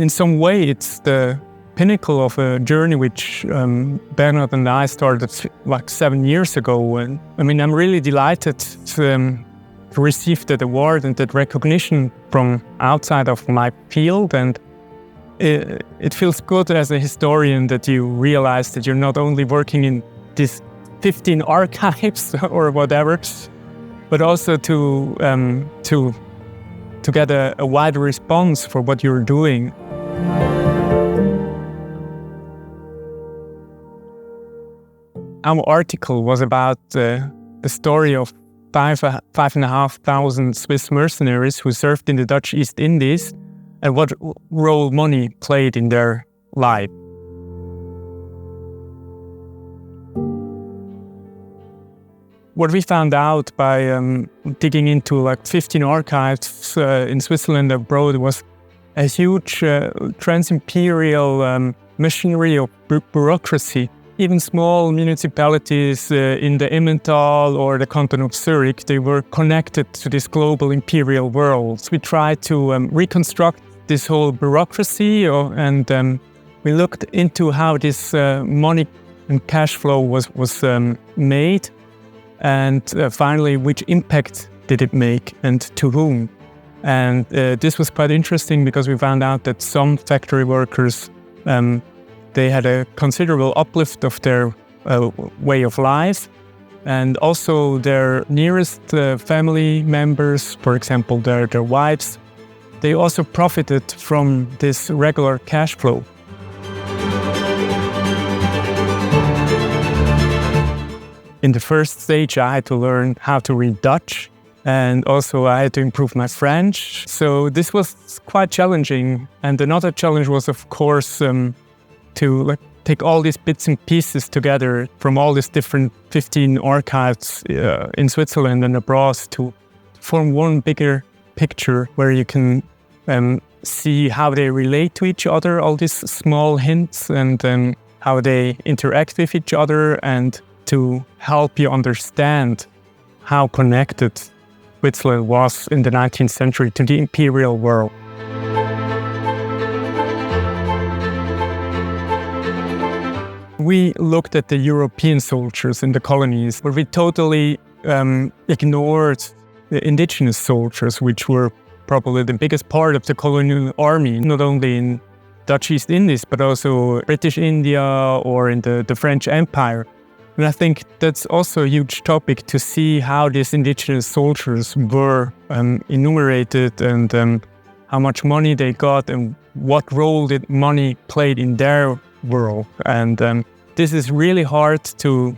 in some way, it's the pinnacle of a journey which Bernard and I started like 7 years ago. And I mean, I'm really delighted to receive that award and that recognition from outside of my field. And it feels good as a historian that you realize that you're not only working in these 15 archives or whatever, but also to get a wider response for what you're doing. Our article was about the story of 5,500 Swiss mercenaries who served in the Dutch East Indies and what role money played in their life. What we found out by digging into like 15 archives in Switzerland and abroad was a huge trans-imperial machinery of bureaucracy. Even small municipalities in the Emmental or the canton of Zurich, they were connected to this global imperial world. We tried to reconstruct this whole bureaucracy and we looked into how this money and cash flow was made. And finally, which impact did it make and to whom? And this was quite interesting because we found out that some factory workers, they had a considerable uplift of their way of life. And also their nearest family members, for example, their wives, they also profited from this regular cash flow. In the first stage, I had to learn how to read Dutch, and also I had to improve my French. So this was quite challenging. And another challenge was, of course, to take all these bits and pieces together from all these different 15 archives in Switzerland and abroad to form one bigger picture where you can see how they relate to each other, all these small hints, and how they interact with each other, and to help you understand how connected Switzerland was in the 19th century to the imperial world. We looked at the European soldiers in the colonies, but we totally ignored the indigenous soldiers, which were probably the biggest part of the colonial army, not only in Dutch East Indies, but also British India or in the French Empire. And I think that's also a huge topic to see how these indigenous soldiers were enumerated and how much money they got and what role did money played in their world. And this is really hard to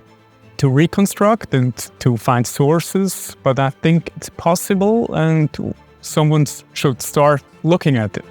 reconstruct and to find sources, but I think it's possible and someone should start looking at it.